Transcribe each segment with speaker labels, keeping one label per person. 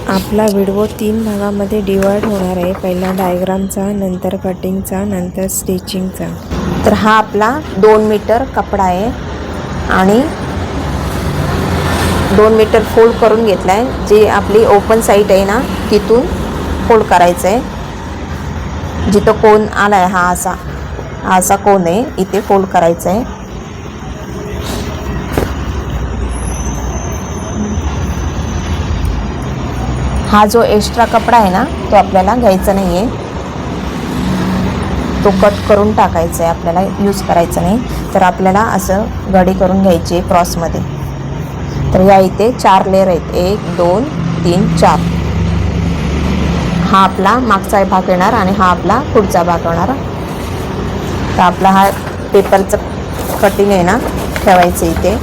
Speaker 1: आपला व्हिडिओ 3 भागामध्ये डिवाइड होणार आहे. पहिला डायग्रामचा, नंतर कटिंगचा, नंतर स्टिचिंगचा.
Speaker 2: तर हा आपला 2 मीटर कपडा आहे आणि 2 मीटर फोल्ड करून घेतला आहे. जी आपली ओपन साईड आहे ना तिथून फोल्ड करायचं आहे. जिथं कोन आला आहे हा असा कोन आहे, इथे फोल्ड करायचं आहे. हा जो एक्स्ट्रा कपडा आहे ना तो आपल्याला घ्यायचा नाही आहे, तो कट करून टाकायचा आहे, आपल्याला यूज करायचा नाही. तर आपल्याला असं घडी करून घ्यायची आहे क्रॉसमध्ये. तर या इथे 4 लेअर आहेत, 1 2 3 4. हा आपला मागचा भाग येणार आणि हा आपला पुढचा भाग होणार. तर आपला हा पेपरचं कटिंग आहे ना ठेवायचं इथे.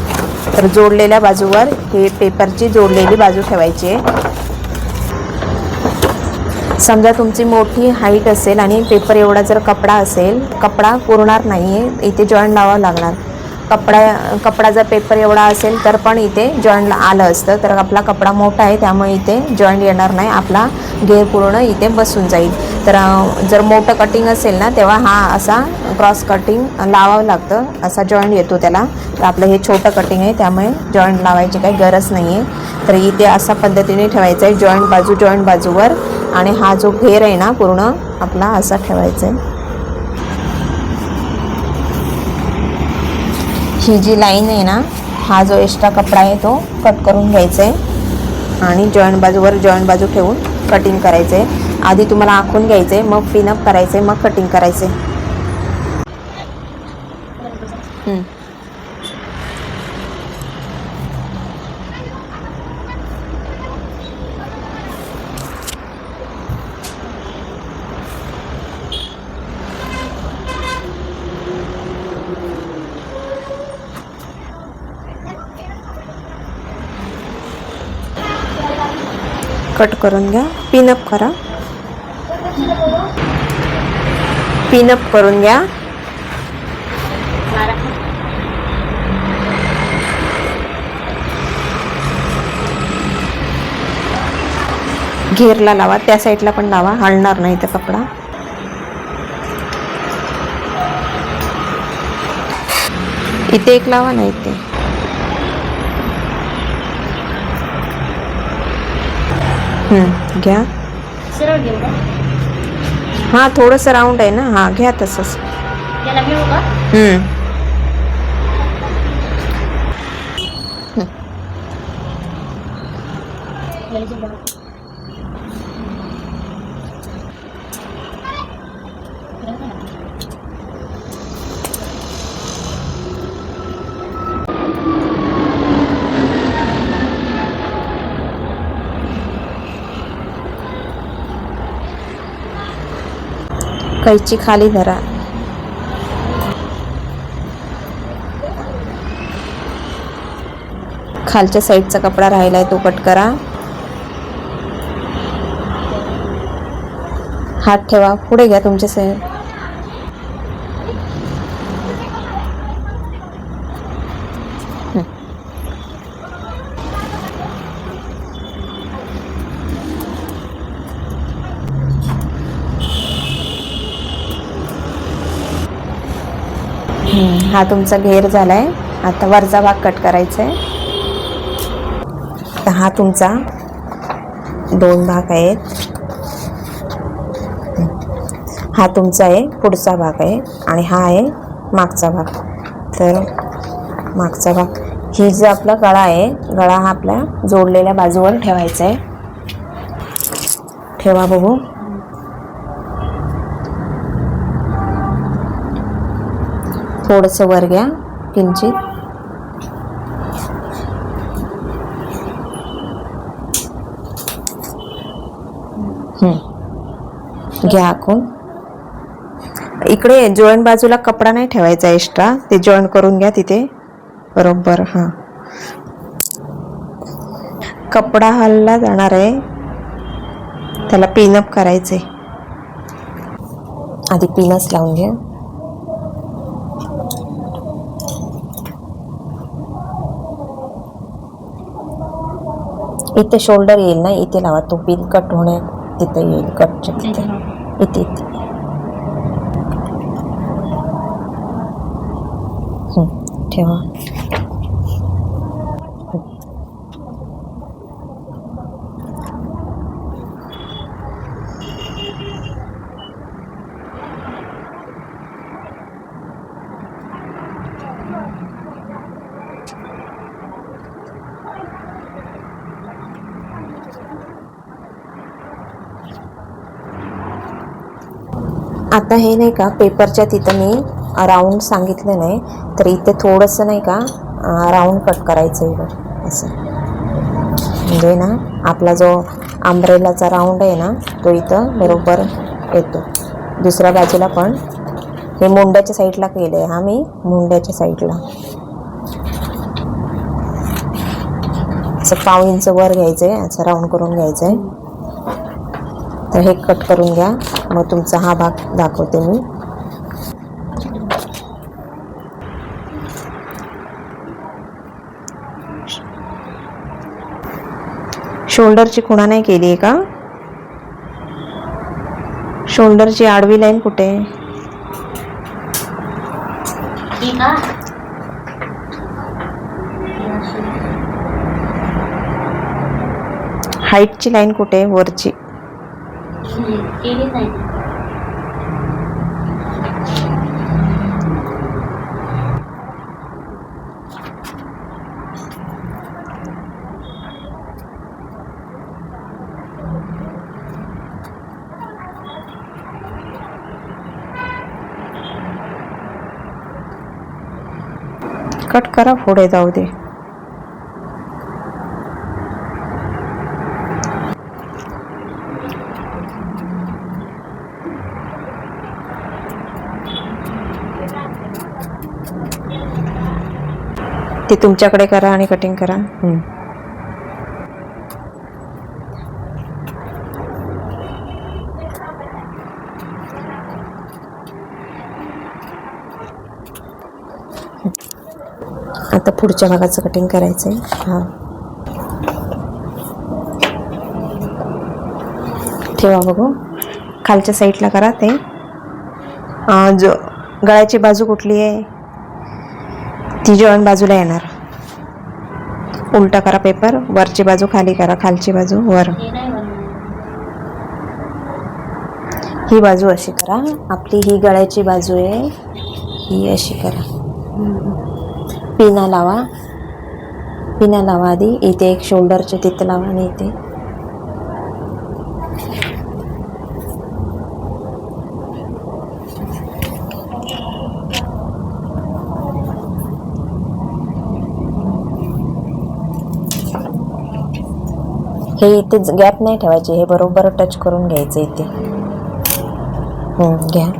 Speaker 2: तर जोडलेल्या बाजूवर हे पेपरची जोडलेली बाजू ठेवायची आहे. समजा तुमची मोठी हाईट असेल आणि पेपर एवढा जर कपडा असेल, कपडा पुरणार नाही आहे, इथे जॉईंट लावावं लागणार. कपडा जर पेपर एवढा असेल तर पण इथे जॉईंट आलं असतं. तर आपला कपडा मोठा आहे त्यामुळे इथे जॉईंट येणार नाही, आपला घेर पूर्ण इथे बसून जाईल. तर जर मोठं कटिंग असेल ना तेव्हा हा असा क्रॉस कटिंग लावावं लागतं, असा जॉईंट येतो त्याला. तर आपलं हे छोटं कटिंग आहे त्यामुळे जॉईंट लावायची काही गरज नाही आहे. तर इथे अशा पद्धतीने ठेवायचं आहे, जॉईंट बाजूवर. आणि हा जो घेर आहे ना पूर्ण आपला असा ठेवायचा आहे. ही जी लाईन आहे ना, हा जो एक्स्ट्रा कपडा आहे तो कट करून घ्यायचा आहे आणि जॉईंट बाजू ठेवून कटिंग करायचं आहे. आधी तुम्हाला आखून घ्यायचं आहे, मग पिनअप करायचं आहे, मग कटिंग करायचं आहे. कट करून घ्या, पिनअप करा, पिनअप करून घ्या. घेरला लावा, त्या साईडला पण लावा, हलणार नाही तर कपडा. इथे एक लावा ना, इथे घ्या. हा थोडंसं राऊंड आहे ना, हा घ्या तसंच. कैची खाली धरा. खालच्या साईडचा कपडा राहिलाय तो कट करा. हात ठेवा, पुढे घ्या तुमच्या साईड. हा तुमचा घेर झालाय. आता वरचा भाग कट करायचा आहे. हा तुमचा 2 भाग आहेत. हा तुमचा आहे पुढचा भाग आहे आणि हा आहे मागचा भाग. तर मागचा भाग, ही जो आपला गळा आहे, गळा हा आपल्या जोडलेल्या बाजूवर ठेवायचा आहे. ठेवा बघू. थोडंसं वर घ्या, किंचित. घ्या आखून. इकडे जॉईंट बाजूला कपडा नाही ठेवायचा एक्स्ट्रा, ते जॉईंट करून घ्या तिथे बरोबर. हा कपडा हलला जाणार आहे, त्याला पिनअप करायचे. आधी पिनच लावून घ्या. इथे शोल्डर येईल ना, इथे लावा तो पिन कट होण्या तिथे येईल, कटच्या तिथे इथे इथे ठेवा. आता हे नाही का पेपरच्या तिथं मी राऊंड सांगितलं नाही, तर इथे थोडंसं नाही का राऊंड कट करायचं आहे बघ असं. म्हणजे ना आपला जो आंब्रेलाचा राऊंड आहे ना तो इथं बरोबर येतो. दुसऱ्या बाजूला पण हे मुंड्याच्या साईडला केलं आहे, हा मी मुंड्याच्या साईडला असं 1.5 इंच वर घ्यायचं आहे, असं राऊंड करून घ्यायचं आहे. तर हे कट करून घ्या, मग तुमचा हा भाग दाखवते मी. शोल्डरची खुणा नाही केली आहे का? शोल्डरची आडवी लाईन कुठे? हाईटची लाईन कुठे? वरची कट करा, पुढे जाऊ दे. ते तुमच्याकडे करा आणि कटिंग करा. आता पुढच्या भागाचं कटिंग करायचं आहे. हां ठेवा बघू. खालच्या साईडला करा ते. जो गळ्याची बाजू कुठली आहे ती जॉईंट बाजूला येणार. उलटा करा पेपर, वरची बाजू खाली करा, खालची बाजू वर. ही बाजू अशी करा, आपली ही गळ्याची बाजू आहे, ही अशी करा. पिना लावा, पिना लावा आधी. इथे एक शोल्डरचे तिथे लावा आणि इथे हे इथे गॅप नाही ठेवायचे, हे बरोबर टच करून घ्यायचं इथे. घ्या.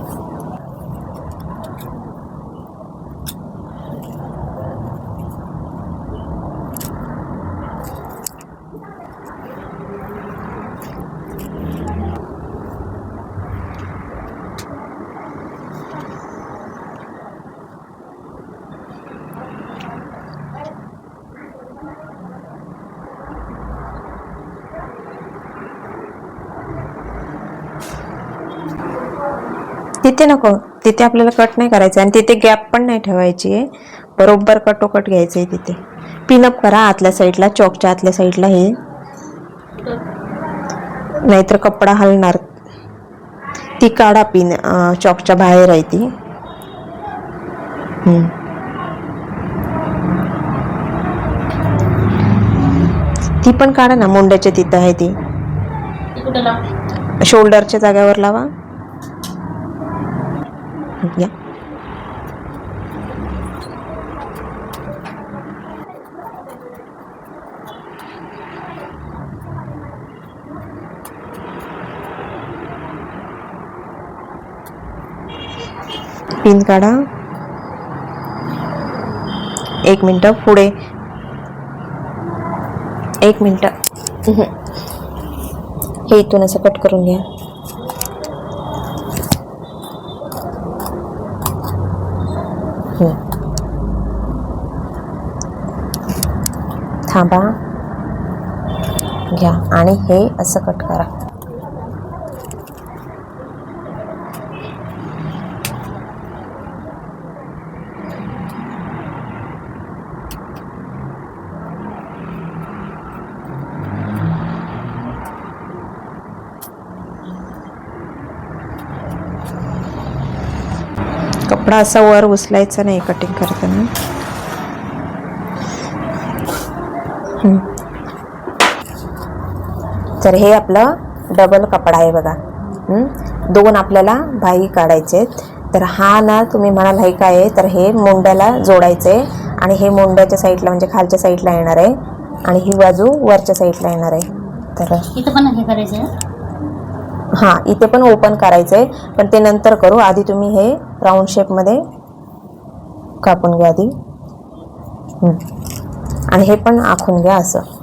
Speaker 2: तिथे नको, तिथे आपल्याला कट नाही करायचं आणि तिथे गॅप पण नाही ठेवायची आहे, बरोबर कटोकट घ्यायचं आहे तिथे. पिनअप करा आतल्या साईडला, चॉकच्या आतल्या साईडला. हे नाहीतर कपडा हलणार. ती काढा पिन, चॉकच्या बाहेर आहे ती. ती पण काढा ना, मुंड्याच्या तिथं आहे ती. शोल्डरच्या जागेवर लावा. या पिन काढा. 1 मिनिट पुढे, 1 मिनिट. हे इथून असं कट करून घ्या. थांबा. घ्या आणि हे असं कट करा.
Speaker 1: कपडा असा वर उचलायचा नाही कटिंग करताना.
Speaker 2: तर हे आपलं डबल कपडा आहे बघा. 2 आपल्याला बाही काढायचे आहेत. तर हा ना तुम्ही म्हणाल हे काय आहे, तर हे मुंड्याला जोडायचं आहे आणि हे मुंड्याच्या साईडला म्हणजे खालच्या साईडला येणार आहे आणि ही बाजू वरच्या साईडला येणार आहे. तर
Speaker 3: इथं पण हे करायचं आहे.
Speaker 2: हां, इथे पण ओपन करायचं आहे, पण ते नंतर करू. आधी तुम्ही हे राऊंड शेपमध्ये कापून घ्या आधी. आणि हे पण आखून घ्या असं.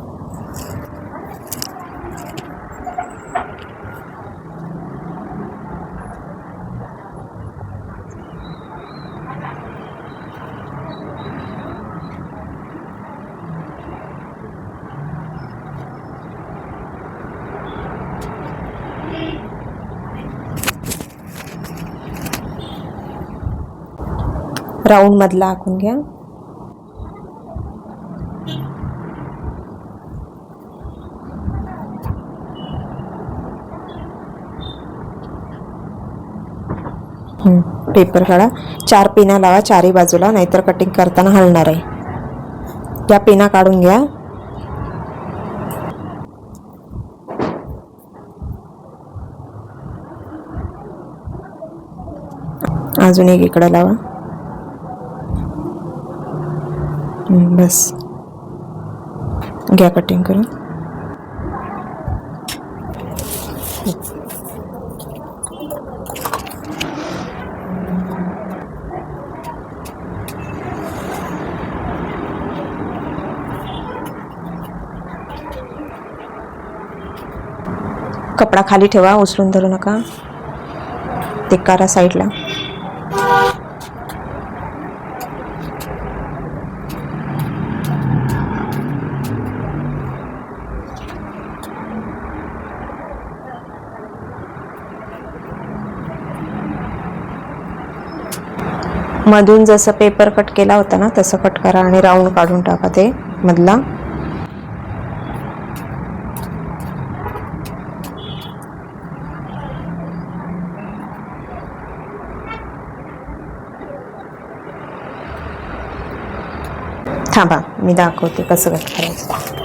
Speaker 1: राऊंड मधला आखून घ्या. पेपर काढा. 4 पिना लावा चारही बाजूला, नाहीतर कटिंग करताना हलणार आहे. त्या पिना काढून घ्या. अजून एक इकडे लावा. बस घ्या कटिंग करून. कपडा खाली ठेवा, उचलून धरू नका. ते करा साईडला. मधून जसं पेपर कट केला होता ना तसं कट करा आणि राऊंड काढून टाका ते मधला. थांबा, मी दाखवते कसं कट करायचं.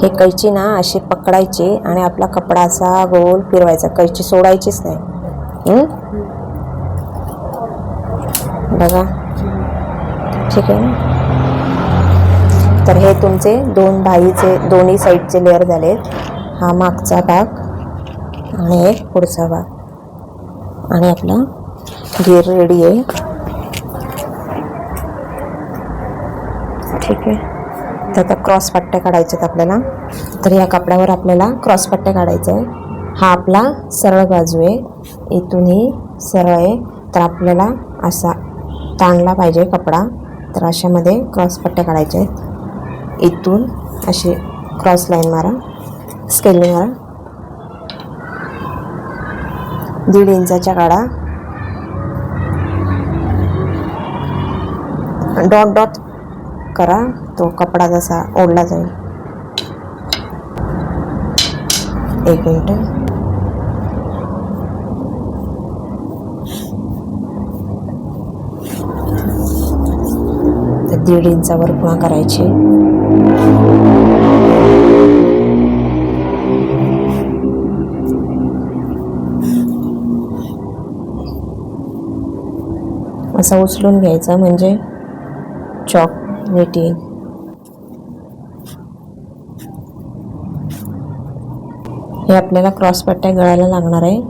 Speaker 1: हे कैची ना अशी पकडायची आणि आपला कपडा असा गोल फिरवायचा. कैची सोडायचीच नाही. बघा, ठीक आहे ना. तर हे तुमचे 2 बाहीचे दोन्ही साईडचे लेअर झालेत. हा मागचा भाग आणि एक पुढचा भाग आणि आपला घेर रेडी आहे. ठीक आहे. तर आता क्रॉस पट्ट्या काढायच्यात आपल्याला. तर या कपड्यावर आपल्याला क्रॉस पट्ट्या काढायच्या आहे. हा आपला सरळ बाजू आहे, इथूनही सरळ आहे. तर आपल्याला असा ताणला पाहिजे कपडा. तर अशामध्ये क्रॉस पट्ट्या काढायच्या आहेत. इथून अशी क्रॉस लाईन मारा, स्केलिंग मारा. 1.5 इंचाच्या काढा. डॉट डॉट करा, तो कपडा जसा ओढला जाईल. 1 मिनिट. तर 1.5 इंचावर पुन्हा करायची. असा उचलून घ्यायचा म्हणजे चॉक नीट येईल. हे आपल्याला क्रॉस पट्ट्या गळायला लागणार आहे.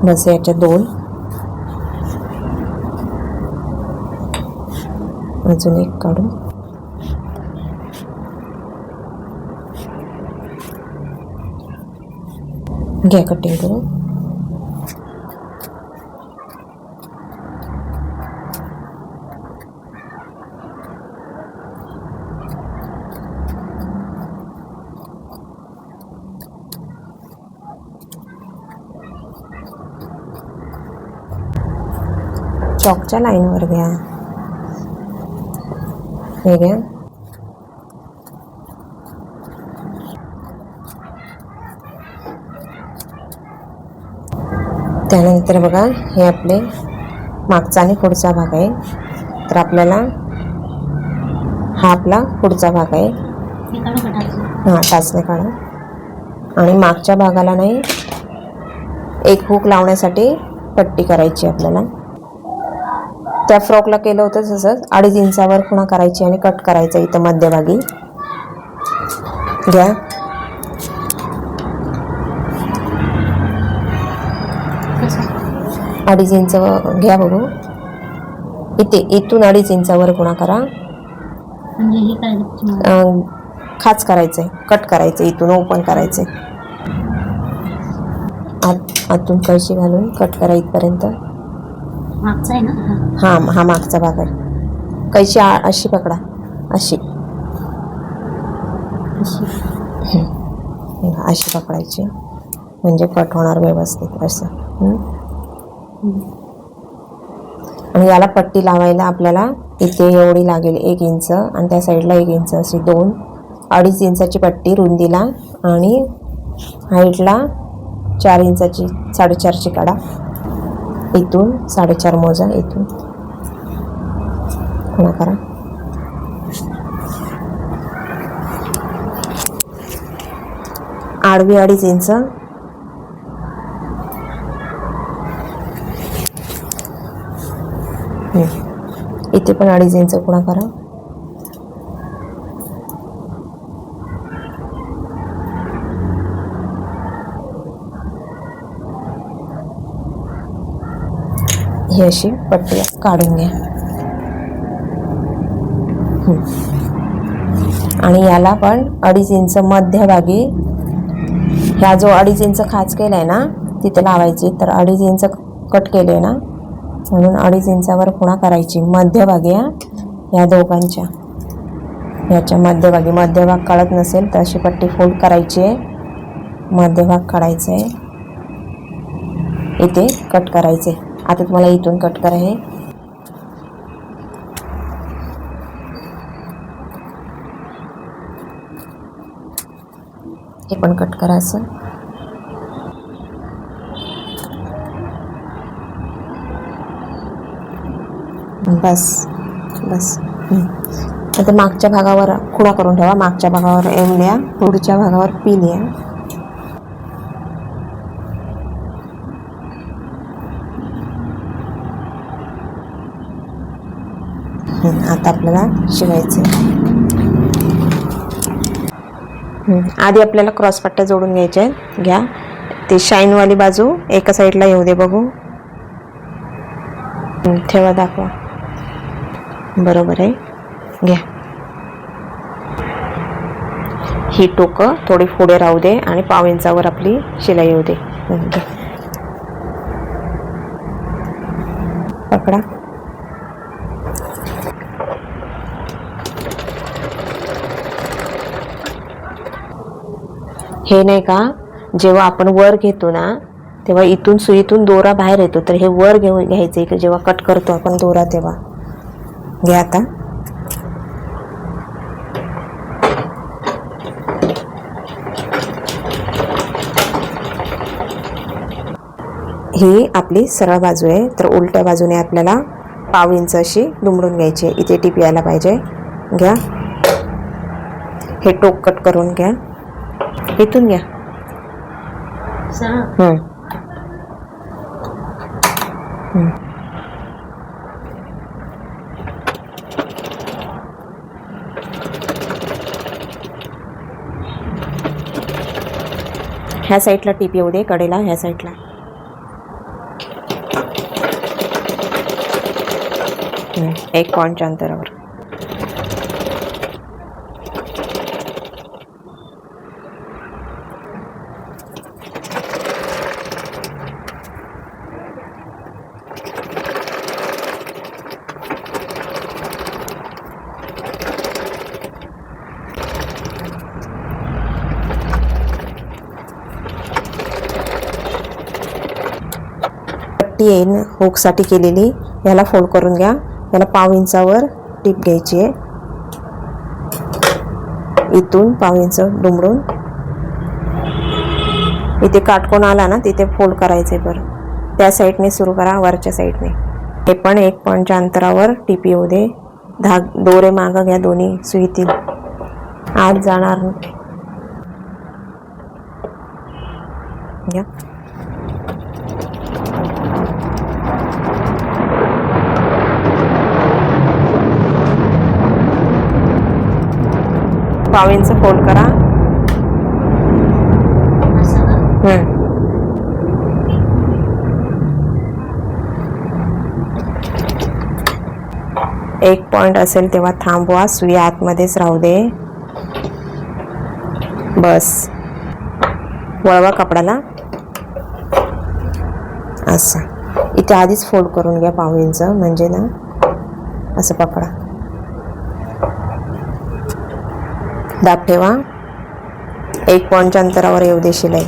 Speaker 1: बस याच्या 2. अजून एक काढू. घ्या कटिंग करू. स्टॉकच्या लाईनवर घ्या. हे घ्या. त्यानंतर बघा हे आपले मागचा आणि पुढचा भाग आहे. तर आपल्याला हा आपला पुढचा भाग आहे. हां, टाचणे काढा. आणि मागच्या भागाला नाही, एक हुक लावण्यासाठी पट्टी करायची आपल्याला. त्या फ्रॉकला केलं होतं तसंच 2.5 इंचावर खुणा करायची आणि कट करायचा इथं मध्यभागी. घ्या. अडीच इंच घ्या बघू. इथून 2.5 इंचावर खुणा करा. खाच करायचंय, कट करायचं, इथून ओपन करायचंय. आतून कळशी घालून कट करा इथपर्यंत.
Speaker 3: मागचा आहे ना?
Speaker 1: हां, हा मागचा भाग आहे. कळशी अशी पकडा, अशी अशी पकडायची, म्हणजे कट होणार व्यवस्थित असं. आणि याला पट्टी लावायला आपल्याला इथे एवढी लागेल 1 इंच आणि त्या साईडला 1 इंच, अशी 2.5 इंचाची पट्टी रुंदीला आणि हाईटला 4 इंचाची 4.5ची काढा. इथून 4.5 मोजा, इथून खुणा करा. आडवी 2.5 इंच. इथे पण 2.5 इंच खुणा करा. ही अशी पट्टी काढून घ्या. आणि याला पण 2.5 इंच मध्यभागी, ह्या जो 2.5 इंच खाच केलाय ना तिथे लावायची. तर 2.5 इंच कट केले ना, म्हणून 2.5 इंचावर खुणा करायची मध्यभागी. या दोघांच्या याच्या मध्यभागी. मध्यभाग काढत नसेल तर अशी पट्टी फोल्ड करायची आहे, मध्यभाग काढायचा आहे, इथे कट करायचे. आता तुम्हाला इथून कट करा. हे पण कट करा असं. बस बस. आता मागच्या भागावर खुणा करून ठेवा. मागच्या भागावर एम लिहा, पुढच्या भागावर पी लिहा. आता आपल्याला शिवायचे. आधी आपल्याला क्रॉस पट्ट्या जोडून घ्यायच्या आहेत. घ्या. ते शाईनवाली बाजू एका साईडला येऊ दे बघू. ठेवा, दाखवा. बरोबर आहे. घ्या. ही टोकं थोडी पुढे राहू दे आणि 1/2 इंचावर आपली शिलाई येऊ दे. पकडा. हे नाही का, जेव्हा आपण वर घेतो ना तेव्हा इथून सुईतून दोरा बाहेर येतो. तर हे वर घ्यायचं की जेव्हा कट करतो आपण दोरा तेव्हा. घ्या. आता ही आपली सरळ बाजू आहे. तर उलट्या बाजूने आपल्याला 1/2 इंच अशी दुमडून घ्यायची. इथे टीप यायला पाहिजे. घ्या. हे टोक कट करून घ्या. इथून घ्या. ह्या साईडला टीप येऊ दे, कडेला ह्या साईडला. एक पॉईंटच्या अंतरावर. पट्टी येईल हुकसाठी केलेली याला फोल्ड करून घ्या. याला पाव इंचावर टीप घ्यायची आहे. इथून पाव इंच दुमडून इथे काटकोन आला ना तिथे फोल्ड करायचे. बरं त्या साईडने सुरू करा, वरच्या साईडने. हे पण 1 पॉईंटच्या अंतरावर टीप येऊ दे. दोरे मागं घ्या, दोन्ही सुईतील आत जाणार घ्या. पाव इंच फोल्ड करा.
Speaker 3: असं
Speaker 1: 1 पॉईंट असेल तेव्हा थांबवा. सुई आतमध्येच राहू दे. बस वळवा कपड्याला असं. इथे आधीच फोल्ड करून घ्या पाव इंच, म्हणजे ना असं पकडा. दाब ठेवा. 1 पॉईंटच्या अंतरावर येऊ दे शिलाई.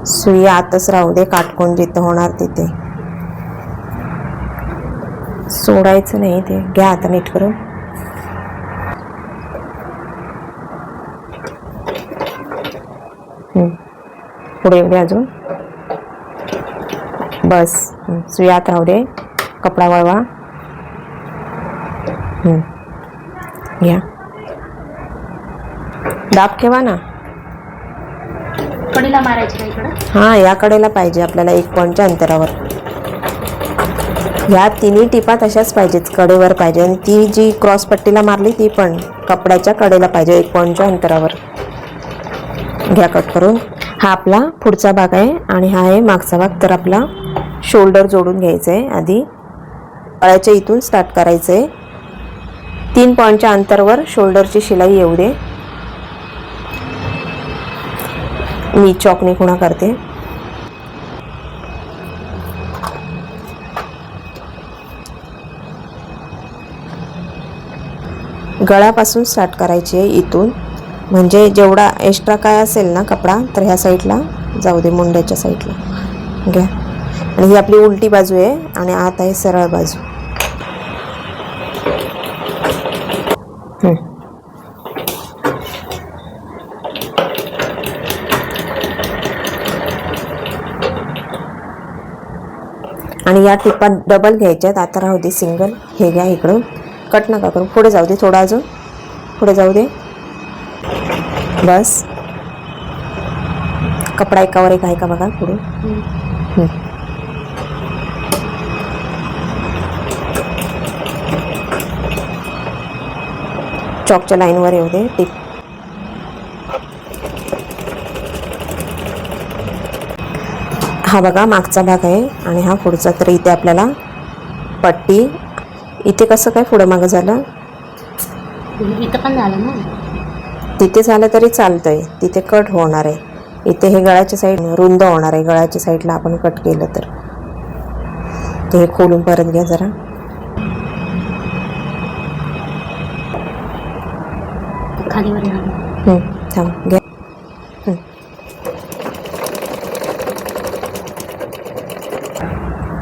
Speaker 1: सुई आतच राहू दे, काटकोन जिथं होणार तिथे सोडायचं नाही. ते घ्या आता नीट करून. पुढे येऊ दे अजून. बस सुई आत राहू दे. कपडा वळवा. घ्या. दाब ठेवा ना.
Speaker 3: कडीला मारायची का इकडं?
Speaker 1: हां, या कडेला पाहिजे आपल्याला 1 पॉईंटच्या अंतरावर. ह्या तिन्ही टिपा तशाच पाहिजेत, कडेवर पाहिजे. आणि ती जी क्रॉस पट्टीला मारली ती पण कपड्याच्या कडेला पाहिजे 1 पॉईंटच्या अंतरावर. घ्या कट करून. हा आपला पुढचा भाग आहे आणि हा आहे मागचा भाग. तर आपला शोल्डर जोडून घ्यायचं आहे. आधी गळ्याच्या इथून स्टार्ट करायचं आहे. 3 पॉईंटच्या अंतरावर शोल्डरची शिलाई येऊ दे. मी चॉकने खुणा करते. गळ्यापासून स्टार्ट करायची आहे इथून, म्हणजे जेवढा एक्स्ट्रा काय असेल ना कपडा तर ह्या साईडला जाऊ दे, मुंड्याच्या साईडला घ्या. आणि ही आपली उलटी बाजू आहे आणि आत आहे सरळ बाजू. आणि या टिपा डबल घ्यायच्यात. आता राहू दे सिंगल. हे घ्या इकडून. कट नका करू. पुढे जाऊ दे, थोडा अजून पुढे जाऊ दे. बस. कपडा एकावर एक आहे का बघा पुढे. चॉकच्या लाईनवर येऊ दे टिप. हा बघा मागचा भाग आहे आणि हा पुढचा. तर इथे आपल्याला पट्टी. इथे कसं काय पुढं मागं झालं?
Speaker 3: इथं पण झालं ना.
Speaker 1: तिथे झालं तरी चालतंय, तिथे कट होणार आहे. इथे हे गळ्याच्या साईड रुंद होणार आहे. गळ्याच्या साईडला आपण कट केलं तर. हे खोलून परत घ्या जरा.
Speaker 3: खालीवर
Speaker 1: थांब घ्या.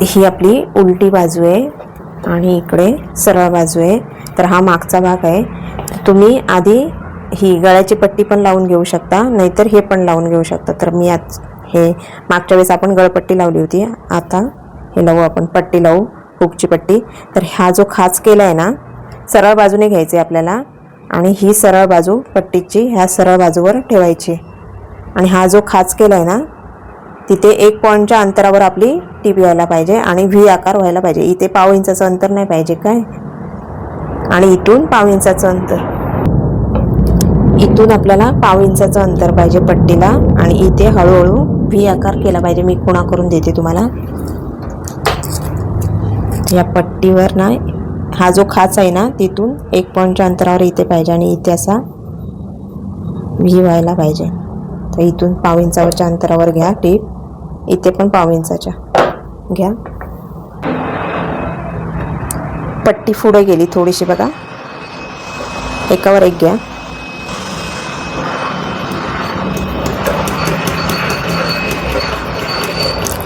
Speaker 1: ही आपली उलटी बाजू आहे आणि इकडे सरळ बाजू आहे. तर हा मागचा भाग आहे. तुम्ही आधी ही गळ्याची पट्टी पण लावून घेऊ शकता, नाहीतर हे पण लावून घेऊ शकता. तर मी आज हे मागच्या वेळेस आपण गळपट्टी लावली होती, आता हे लावू आपण, पट्टी लावू, हुकची पट्टी. तर हा जो खाच केला आहे ना सरळ बाजूने घ्यायचे आपल्याला आणि ही सरळ बाजू पट्टीची ह्या सरळ बाजूवर ठेवायची. आणि हा जो खाच केला आहे ना तिथे 1 पॉईंटच्या अंतरावर आपली टीप यायला पाहिजे आणि व्ही आकार व्हायला पाहिजे. इथे पाव इंचाचं अंतर नाही पाहिजे काय. आणि इथून पाव इंचाचं अंतर. इथून आपल्याला पाव इंचाचं अंतर पाहिजे पट्टीला आणि इथे हळूहळू व्ही आकार केला पाहिजे. मी खुणा करून देते तुम्हाला. या पट्टीवर ना हा जो खाच आहे ना तिथून 1 पॉईंटच्या अंतरावर इथे पाहिजे आणि इथे असा व्ही व्हायला पाहिजे. तर इथून पाव इंचावरच्या अंतरावर घ्या टीप. इथे पण पाव इंचाच्या घ्या. पट्टी पुढे गेली थोडीशी बघा. एकावर एक घ्या.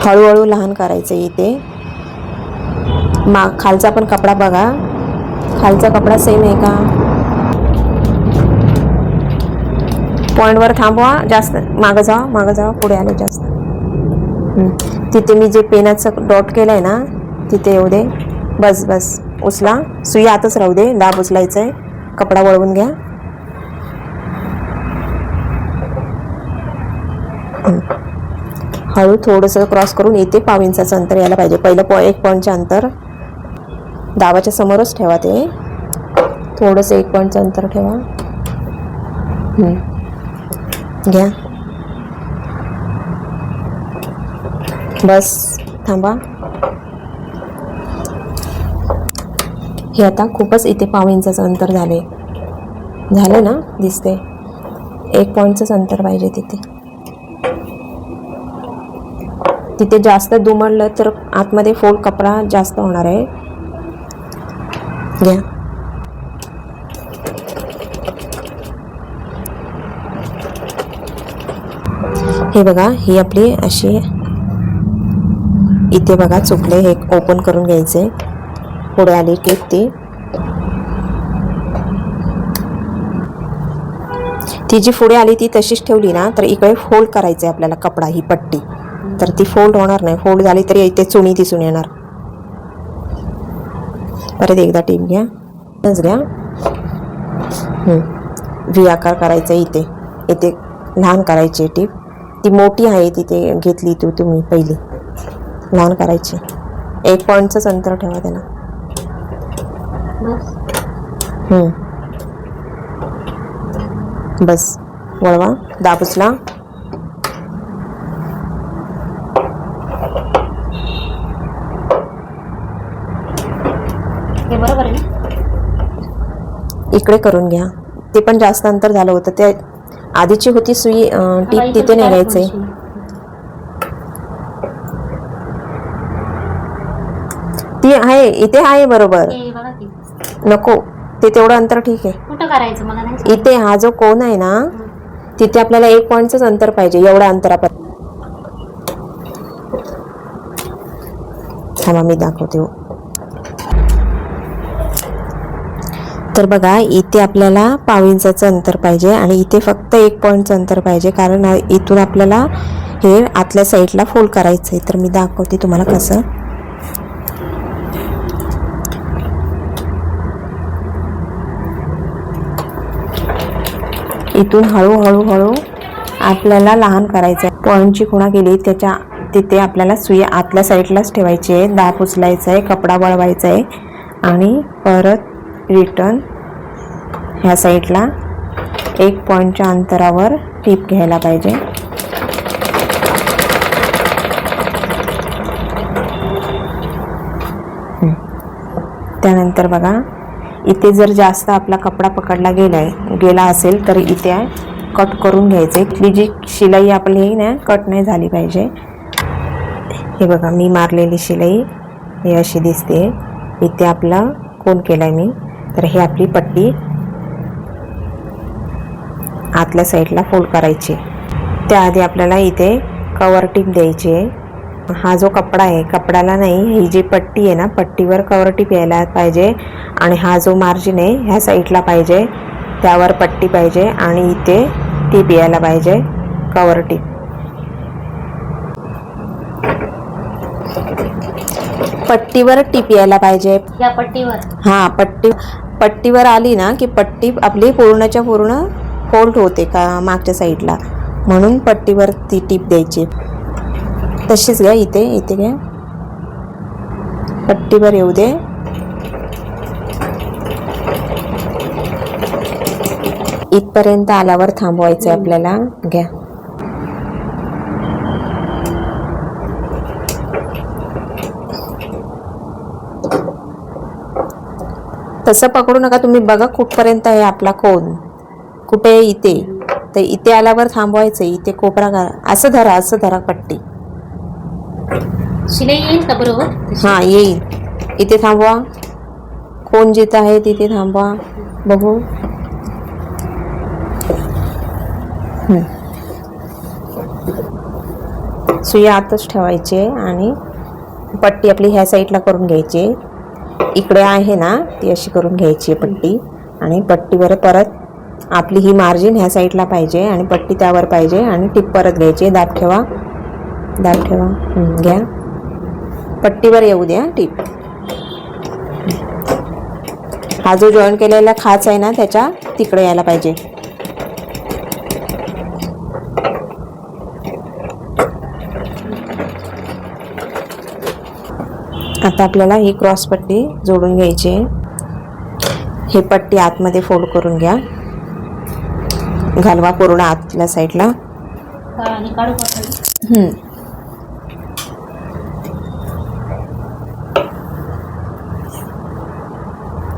Speaker 2: हळूहळू लहान करायचं इथे. खालचा पण कपडा बघा, खालचा कपडा सेम आहे का. पॉईंटवर थांबवा, जास्त मागं जावा, पुढे आले जास्त. तिथे मी जे पेनाचं डॉट केलं आहे ना तिथे येऊ दे. बस उचला, सुई आतच राहू दे, दाब उचलायचं आहे. कपडा वळवून घ्या. हळू थोडंसं क्रॉस करून इथे 1.5 इंचाचं अंतर यायला पाहिजे. पहिलं 1 पॉईंटचं अंतर दाबाच्या समोरच ठेवा. ते थोडंसं 1 पॉईंटचं अंतर ठेवा. घ्या. बस थांबा. हे आता खूपच इथे 1.5 इंचाचं अंतर झालं ना, दिसते. 1 पॉईंटचंच अंतर पाहिजे तिथे जास्त दुमडलं तर आतमध्ये फोल्ड कपडा जास्त होणार आहे. घ्या. हे बघा, ही आपली अशी इथे बघा चुकले, हे ओपन करून घ्यायचे. पुढे आली टीप ती जी पुढे आली ती तशीच ठेवली ना तर इकडे फोल्ड करायचं आहे आपल्याला कपडा, ही पट्टी. तर ती फोल्ड होणार नाही. फोल्ड झाली तरी इथे चुणी दिसून येणार. परत एकदा टीप घ्या. व्ही आकार करायचा इथे लहान करायची टीप. ती मोठी आहे तिथे घेतली तुम्ही पहिली, लहान करायची. 1 पॉईंटचंच अंतर ठेवा त्याला. बस वळवा, दाब उचला.
Speaker 3: हे बरोबर आहे ना.
Speaker 2: इकडे करून घ्या. ते पण जास्त अंतर झालं होतं. ते आधीची होती सुई टीप तिथे नाही घ्यायचंय. ती आहे इथे आहे बरोबर. नको, ते तेवढं अंतर ठीक आहे.
Speaker 3: कुठं करायचं मला नाही.
Speaker 2: इथे हा जो कोन आहे ना तिथे आपल्याला 1 पॉईंटचंच अंतर पाहिजे. एवढ्या अंतरापर्यंत. थांबा मी दाखवते. तर बघा, इथे आपल्याला 1.5 इंचाचं अंतर पाहिजे आणि इथे फक्त 1 पॉईंटचं अंतर पाहिजे, कारण इथून आपल्याला हे आतल्या साईडला फोल्ड करायचं आहे. तर मी दाखवते तुम्हाला कसं. इथून हळूहळू आपल्याला लहान करायचं आहे. पॉईंटची खुणा केली तिथे आपल्याला सुई आतल्या साईडलाच ठेवायची आहे. दाब उचलायचा आहे, कपडा वळवायचा आहे आणि परत रिटर्न ह्या साईडला 1 पॉईंटच्या अंतरावर टीप घ्यायला पाहिजे. त्यानंतर बघा, इथे जर जास्त आपला कपडा पकडला गेला असेल तर इथे कट करून घ्यायचे. इथली जी शिलाई आपली ही ना कट नाही झाली पाहिजे. हे बघा, मी मारलेली शिलाई ही अशी दिसते. इथे आपला कोन केलाय मी. तर ही आपली पट्टी आतल्या साईडला फोल्ड करायची. त्याआधी आपल्याला इथे कवर टीप द्यायची आहे. हा जो कपडा आहे, कपड्याला नाही, ही जी पट्टी आहे ना पट्टीवर कवर टीप यायला पाहिजे. आणि हा जो मार्जिन आहे ह्या साईडला पाहिजे, त्यावर पट्टी पाहिजे आणि इथे टीप यायला पाहिजे, कवर टीप. पट्टीवर टीप यायला पाहिजे.
Speaker 3: या पट्टीवर.
Speaker 2: हां, पट्टीवर आली ना की पट्टी आपली पूर्णच्या पूर्ण फोल्ड होते का मागच्या साईडला, म्हणून पट्टीवर ती टीप द्यायची. तशीच घ्या. इथे घ्या, पट्टीवर येऊ दे. इथपर्यंत आल्यावर थांबवायचं आहे आपल्याला. घ्या. तसं पकडू नका तुम्ही. बघा कुठपर्यंत आहे आपला कोन, कुठे आहे इथे. तर इथे आल्यावर थांबवायचं. इथे कोपरा करा, असं धरा पट्टी.
Speaker 3: शिलाई येईल का बरोबर?
Speaker 2: हां, येईल. इथे थांबवा. कोण जिथं आहे तिथे थांबवा. बघू.
Speaker 1: सुई आतच ठेवायची आणि पट्टी आपली ह्या साईडला करून घ्यायची. इकडे आहे ना ती अशी करून घ्यायची पट्टी आणि पट्टीवर परत आपली ही मार्जिन ह्या साईडला पाहिजे आणि पट्टी त्यावर पाहिजे आणि टिप परत घ्यायची. दाब ठेवा घ्या. पट्टीवर येऊ द्या टिप. हा जो जॉईन केलेला खाच आहे ना त्याच्या तिकडे यायला पाहिजे. आता आपल्याला ही क्रॉस पट्टी जोडून घ्यायची आहे. ही पट्टी आतमध्ये फोल्ड करून घ्या. घालवा पूर्ण आतल्या साईडला.
Speaker 3: आणि काढू का?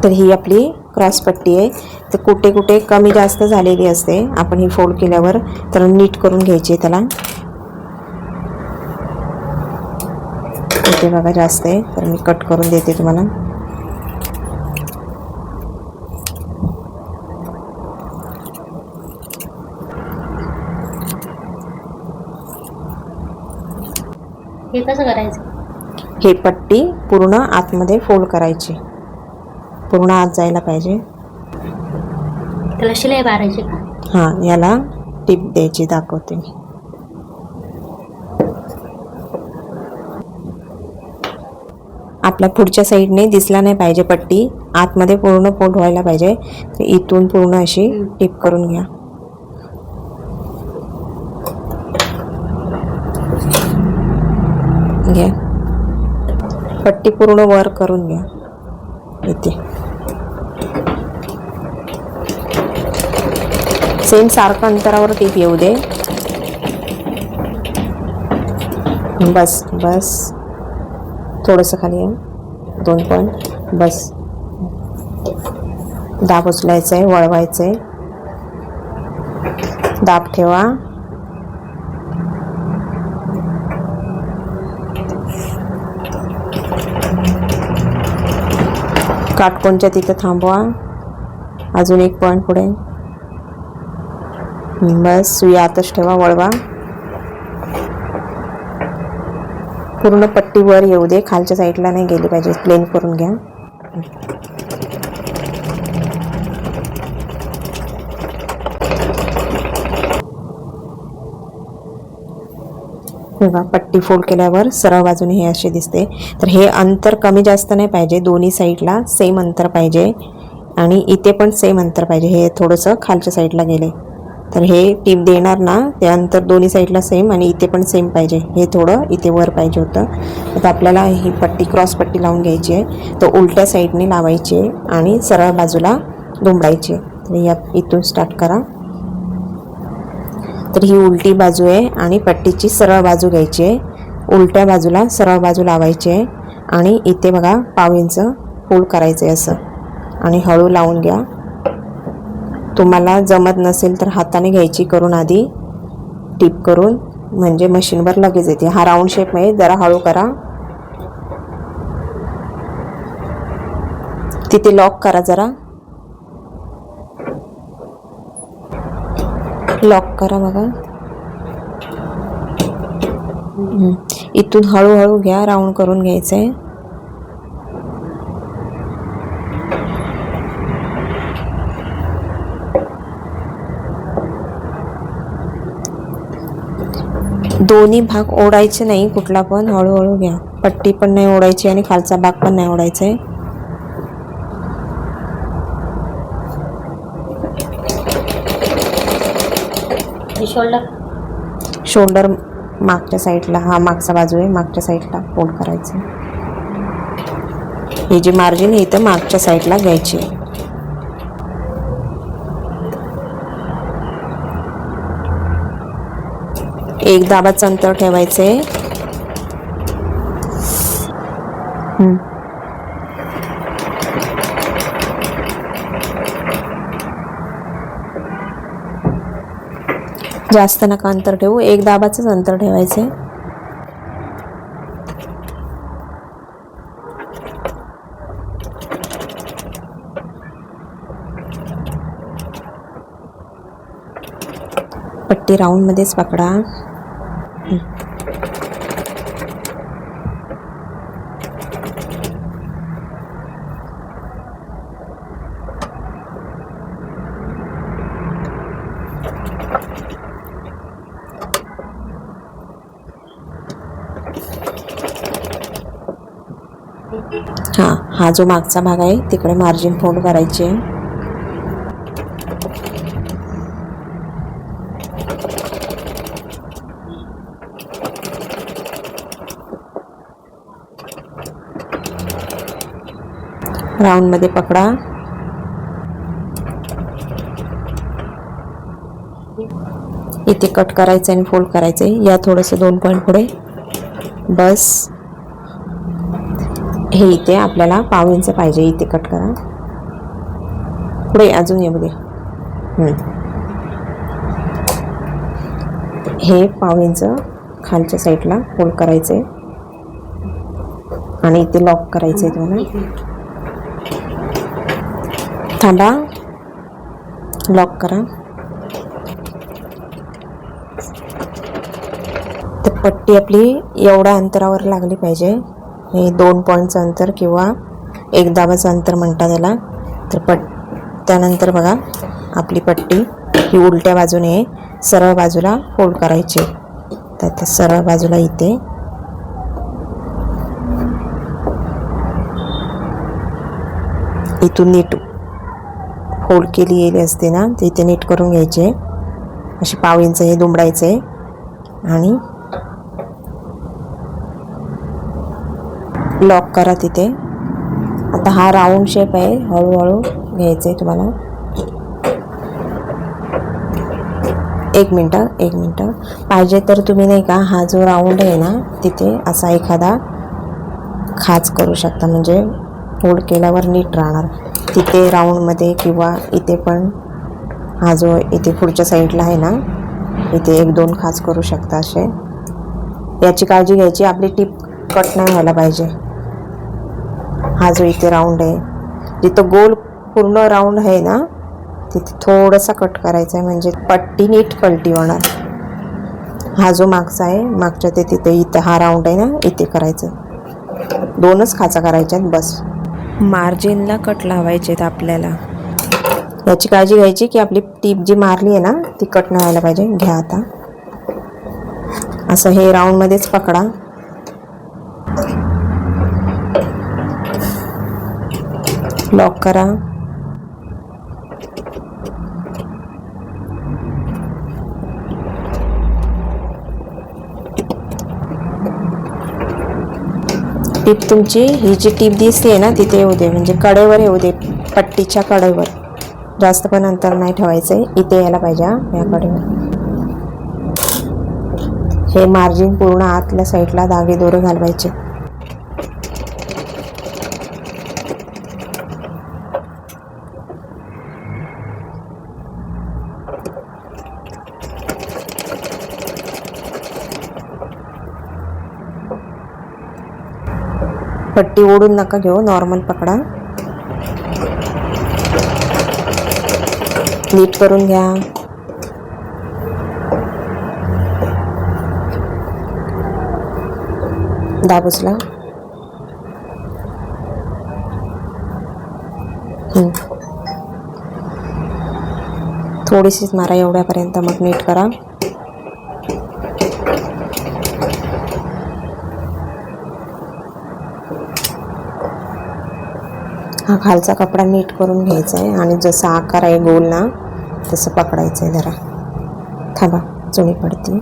Speaker 1: तर ही आपली क्रॉस पट्टी आहे. तर कुठे कुठे कमी जास्त झालेली असते. आपण ही फोल्ड केल्यावर तर नीट करून घ्यायची. त्याला इथे बघा जास्त आहे तर मी कट करून देते तुम्हाला.
Speaker 3: हे कसं करायचं?
Speaker 1: हे पट्टी पूर्ण आतमध्ये फोल्ड करायची. पूर्ण आत जायला पाहिजे.
Speaker 3: त्याला शिलाई मारायची का?
Speaker 1: हां, याला टिप द्यायची. दाखवते मी. आपल्या पुढच्या साईडने दिसला नाही पाहिजे. पट्टी आतमध्ये पूर्ण फोल्ड व्हायला पाहिजे. इथून पूर्ण अशी टिप करून घ्या. पट्टी पूर्ण वर करून घ्या. इथे सेम सारखं अंतरावर टिप येऊ दे. बस थोडंसं खाली आहे. 2 पॉईंट बस. दाब उचलायचं आहे, वळवायचं आहे. दाब ठेवा. काटकोनच्या तिथं थांबवा. अजून 1 पॉईंट पुढे. बस. सुई आतच ठेवा, वळवा. पूर्ण पट्टी वर येऊ दे. खालच्या साईडला नाही गेली पाहिजे. प्लेन करून घ्या. बघा पट्टी फोल्ड केल्यावर सरळ बाजूने हे असे दिसते. तर हे अंतर कमी जास्त नाही पाहिजे. दोन्ही साईडला सेम अंतर पाहिजे आणि इथे पण सेम अंतर पाहिजे. हे थोडंसं खालच्या साईडला गेले तर हे टिप देणार ना ते अंतर दोन्ही साईडला सेम आणि इथे पण सेम पाहिजे. हे थोडं इथे वर पाहिजे होतं. आता आपल्याला ही पट्टी क्रॉस पट्टी लावून घ्यायची आहे. तो उलट्या साईडने लावायची आहे आणि सरळ बाजूला दुमडायची आहे. तर या इथून स्टार्ट करा. तर ही उलटी बाजू आहे आणि पट्टीची सरळ बाजू घ्यायची आहे. उलट्या बाजूला सरळ बाजू लावायची आहे आणि इथे बघा पाव इंच फोल्ड करायचं आहे असं आणि हळू लावून घ्या. तुम्हाला जमत नसेल तर हाताने घ्यायची करून आधी टिप करून, म्हणजे मशीनवर लगेच येते. हा राऊंड शेप आहे. जरा हळू करा. तिथे लॉक करा. जरा लॉक करा. बघा इथून हळूहळू घ्या. राऊंड करून घ्यायचं आहे. दोन्ही भाग ओढायचे नाही कुठला पण. हळूहळू घ्या. पट्टी पण नाही ओढायची आणि खालचा भाग पण नाही ओढायचा आहे. शोल्डर मागच्या साईडला. हा मागचा बाजू आहे. मागच्या साईडला फोल्ड करायचं. हे जे मार्जिन आहे इथं मागच्या साईडला घ्यायची. एक दाबाचं अंतर ठेवायचं आहे. जास्त नका अंतर ठेवू. एक दाबाचंच अंतर ठेवायचं आहे. पट्टी राऊंडमध्येच पकडा. हा जो मागचा भाग आहे तिकडे मार्जिन फोल्ड करायची आहे. राऊंडमध्ये पकडा. इथे कट करायचं आणि फोल्ड करायचं आहे. या थोडंसं 2 पॉईंट पुढे बस. हे इथे आपल्याला पाव इंच पाहिजे. इथे कट करा. पुढे अजून येऊ दे. हे पाव इंच खालच्या साईडला फोल्ड करायचं आहे आणि इथे लॉक करायचं आहे तुम्हाला. थांबा, लॉक करा. तर पट्टी आपली एवढ्या अंतरावर लागली पाहिजे. हे 2 पॉईंटचं अंतर किंवा 1 दाबाचं अंतर म्हणतात त्याला. तर त्यानंतर बघा आपली पट्टी ही उलट्या बाजूने सरळ बाजूला फोल्ड करायची. तर त्या सरळ बाजूला इथे इथून नीट फोल्ड केली असते ना, तर इथे नीट करून घ्यायचे. अशी पाव इंच हे दुमडायचं आहे आणि लॉक करा तिथे. आता हा राऊंड शेप आहे, हळूहळू घ्यायचं आहे तुम्हाला. 1 मिनटं पाहिजे तर तुम्ही नाही का हा जो राऊंड आहे ना तिथे असा एखादा खाच करू शकता, म्हणजे फोल्ड केल्यावर नीट राहणार. तिथे राऊंडमध्ये किंवा इथे पण हा जो इथे पुढच्या साईडला आहे ना इथे 1-2 खाच करू शकता असे. याची काळजी घ्यायची आपली टीप कट नाही व्हायला पाहिजे. हा जो इथे राऊंड आहे जिथं गोल पूर्ण राऊंड आहे ना तिथे थोडंसं कट करायचं आहे, म्हणजे पट्टी नीट पलटी होणार. हा जो मागचा आहे मागच्या ते तिथे इथं हा राऊंड आहे ना इथे करायचं. 2च खाचा करायच्या आहेत बस. मार्जिनला कट लावायचे आहेत आपल्याला. याची काळजी घ्यायची की आपली टीप जी मारली आहे ना ती कट नाही व्हायला पाहिजे. घ्या आता असं हे राऊंडमध्येच पकडा. लॉक करा. टीप तुमची ही जी टीप दिसते ना तिथे येऊ दे, म्हणजे कडेवर येऊ दे, पट्टीच्या कडेवर. जास्त पण अंतर नाही ठेवायचं आहे. इथे यायला पाहिजे या कडेवर. हे मार्जिन पूर्ण आतल्या साईडला धागे दोरे घालवायचे. पट्टी ओढून नका घेऊ, नॉर्मल पकडा. नीट करून घ्या. दाबूसला थोडीशीच मारा एवढ्यापर्यंत, मग नीट करा. हा खालचा कपडा नीट करून घ्यायचा आहे आणि जसा आकार आहे गोल ना तसं पकडायचं आहे. जरा थांबा, जुनी पडते.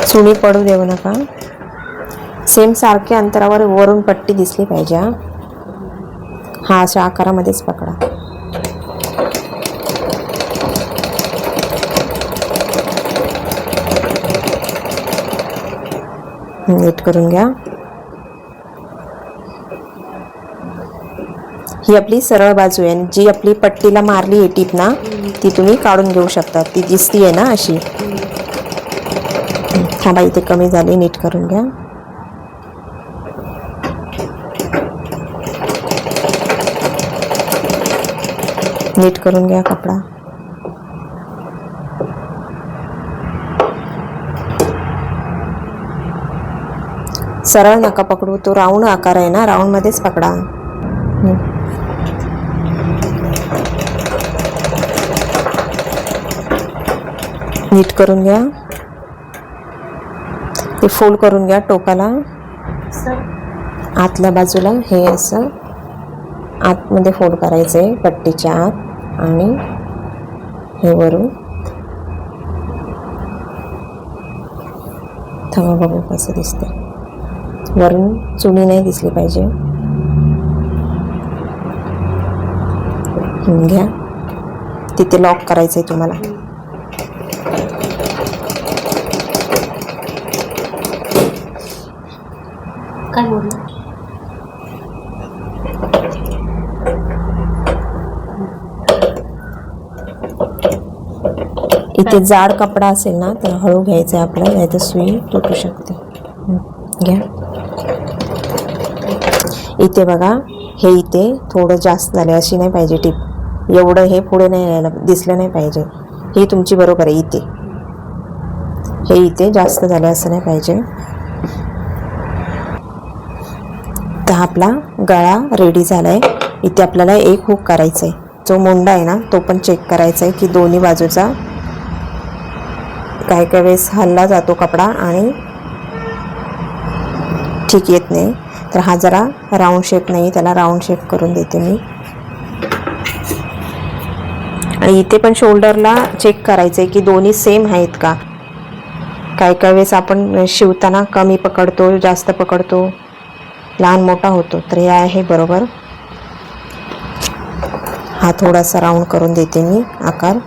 Speaker 1: चुणी पडू देऊ नका. सेम सारख्या अंतरावर वरून पट्टी दिसली पाहिजे. हा अशा आकारामध्येच पकडा. नीट करून घ्या. ही आपली सरळ बाजू आहे. जी आपली पट्टीला मारली आहे टीप ना ती तुम्ही काढून घेऊ शकता. ती दिसती आहे ना अशी. थांबा, इथे कमी झाली. नीट करून घ्या. नीट करून घ्या कपडा. सरळ नका पकडू, तो राऊंड आकार आहे ना, राऊंड मध्येच पकडा. नीट करून घ्या. ते फोल्ड करून घ्या टोकाला. आतल्या बाजूला हे असं आतमध्ये फोल्ड करायचं आहे पट्टीच्या आत आणि हे वरून. थांबा बघू कसं दिसते. वरून चुणी नाही दिसली पाहिजे. घ्या. तिथे लॉक करायचं आहे तुम्हाला.
Speaker 3: काय बोललं?
Speaker 1: इथे जाड कपडा असेल ना तर हळू घ्यायचं आहे आपल्याला, नाही तर सुई तुटू शकते. घ्या. इथे बघा, हे इथे थोडं जास्त झाले, अशी नाही पाहिजे टीप. एवढं हे पुढे नाही यायला दिसलं नाही पाहिजे. ही तुमची बरोबर आहे. इथे हे इथे जास्त झाले असं नाही पाहिजे. तर आपला गळा रेडी झाला आहे. इथे आपल्याला एक हुक करायचं आहे. जो मुंडा आहे ना तो पण चेक करायचा आहे की दोन्ही बाजूचा. काही काही वेळेस हल्ला जातो कपडा आणि ठीक येत नाही. तर हा जरा राऊंड शेप नाही, त्याला राऊंड शेप करून देते मी. आणि इथे पण शोल्डरला चेक करायचं आहे की दोन्ही सेम आहेत का. काही काही वेळेस आपण शिवताना कमी पकडतो, जास्त पकडतो, लहान मोठा होतो. तर हे आहे बरोबर. हा थोडासा राऊंड करून देते मी आकार.